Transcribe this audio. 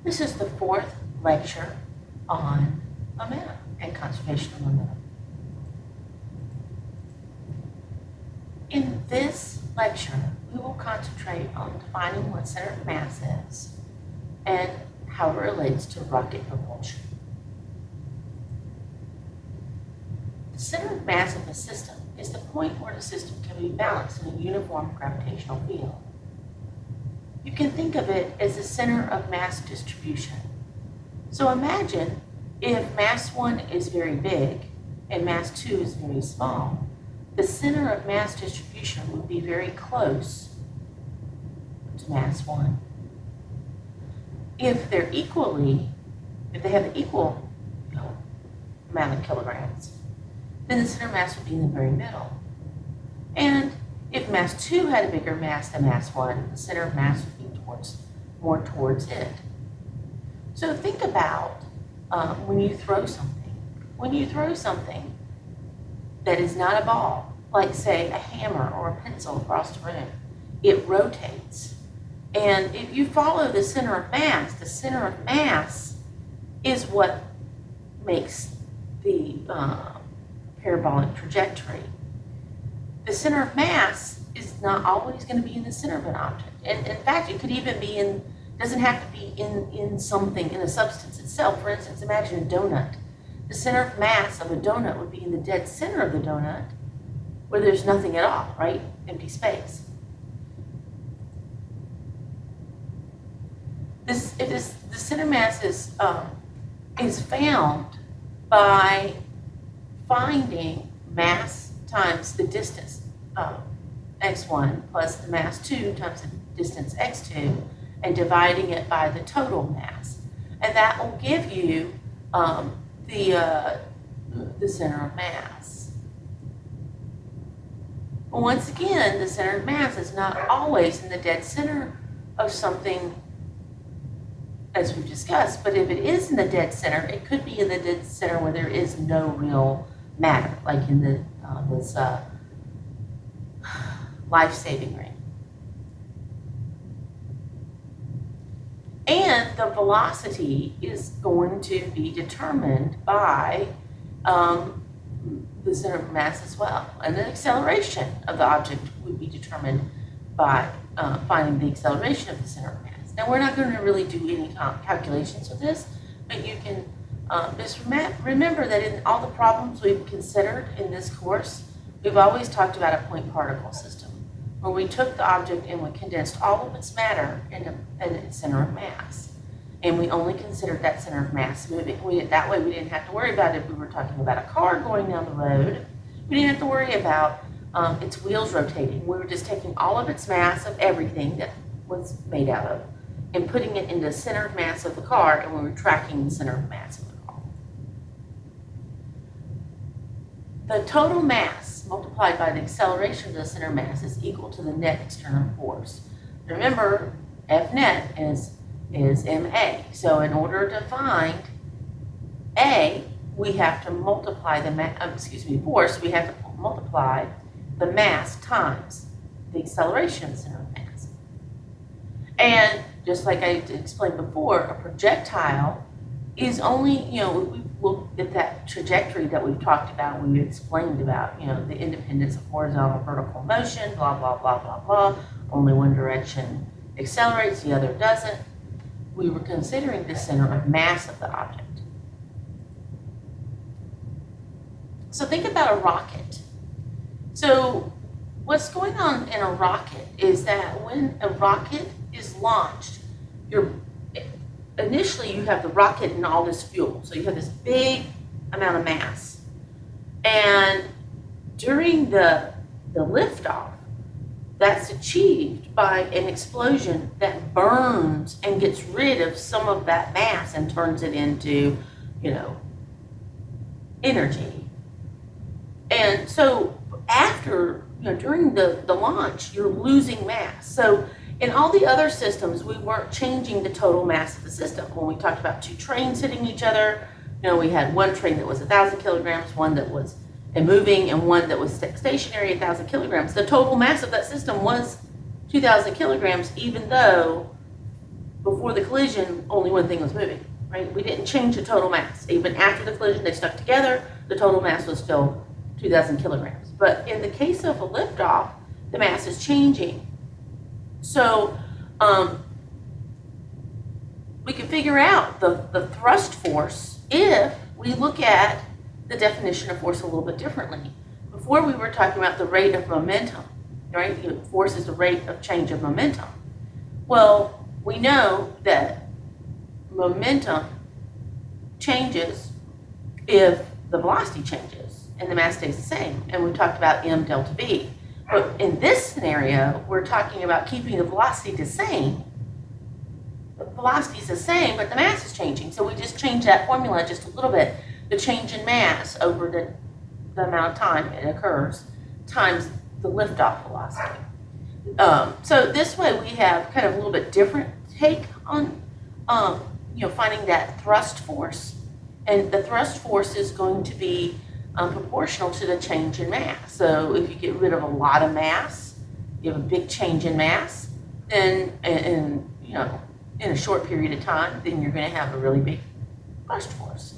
This is the fourth lecture on momentum and conservation of momentum. In this lecture, we will concentrate on defining what center of mass is and how it relates to rocket propulsion. The center of mass of a system is the point where the system can be balanced in a uniform gravitational field. You can think of it as the center of mass distribution. So imagine if mass 1 is very big and mass 2 is very small, the center of mass distribution would be very close to mass 1. If they have the equal amount of kilograms, then the center of mass would be in the very middle. And if mass 2 had a bigger mass than mass 1, the center of mass would be more towards it. So think about when you throw something. When you throw something that is not a ball, like say a hammer or a pencil across the room, it rotates. And if you follow the center of mass is what makes the parabolic trajectory. The center of mass is not always going to be in the center of an object. And in fact, it could even be doesn't have to be in something, in a substance itself. For instance, imagine a donut. The center of mass of a donut would be in the dead center of the donut, where there's nothing at all, right? Empty space. The center mass is found by finding mass times the distance, x1 plus the mass 2 times the distance x2, and dividing it by the total mass. And that will give you the center of mass. But once again, the center of mass is not always in the dead center of something, as we've discussed. But if it is in the dead center, it could be in the dead center where there is no real matter, like in this life-saving ring. And the velocity is going to be determined by the center of mass as well. And the acceleration of the object would be determined by finding the acceleration of the center of mass. Now, we're not going to really do any calculations with this, but you can just remember that in all the problems we've considered in this course, we've always talked about a point particle system, where we took the object and we condensed all of its matter into its center of mass. And we only considered that center of mass moving. That way we didn't have to worry about it if we were talking about a car going down the road. We didn't have to worry about its wheels rotating. We were just taking all of its mass of everything that was made out of and putting it into the center of mass of the car, and we were tracking the center of mass of the car. The total mass multiplied by the acceleration of the center of mass is equal to the net external force. Remember, F net is ma. So in order to find A, we have to multiply force. We have to multiply the mass times the acceleration of the center of mass. And just like I explained before, a projectile is only, we looked at that trajectory that we've talked about, we explained about, the independence of horizontal vertical motion, blah, blah, blah, blah, blah. Only one direction accelerates, the other doesn't. We were considering the center of mass of the object. So think about a rocket. So what's going on in a rocket is that when a rocket is launched, initially you have the rocket and all this fuel. So you have this big amount of mass. And during the liftoff, that's achieved by an explosion that burns and gets rid of some of that mass and turns it into, energy. And so after, during the launch, you're losing mass. So in all the other systems, we weren't changing the total mass of the system. When we talked about two trains hitting each other, we had one train that was 1,000 kilograms, one that was moving, and one that was stationary at 1,000 kilograms. The total mass of that system was 2,000 kilograms, even though before the collision, only one thing was moving, right? We didn't change the total mass. Even after the collision, they stuck together, the total mass was still 2,000 kilograms. But in the case of a liftoff, the mass is changing. So we can figure out the thrust force if we look at the definition of force a little bit differently. Before we were talking about the rate of momentum, right? Force is the rate of change of momentum. Well, we know that momentum changes if the velocity changes and the mass stays the same. And we talked about m delta v. But in this scenario, we're talking about keeping the velocity the same. The velocity is the same, but the mass is changing. So we just change that formula just a little bit. The change in mass over the amount of time it occurs times the liftoff velocity. So this way we have kind of a little bit different take on finding that thrust force. And the thrust force is going to be proportional to the change in mass. So if you get rid of a lot of mass, you have a big change in mass, then in a short period of time, then you're going to have a really big thrust force.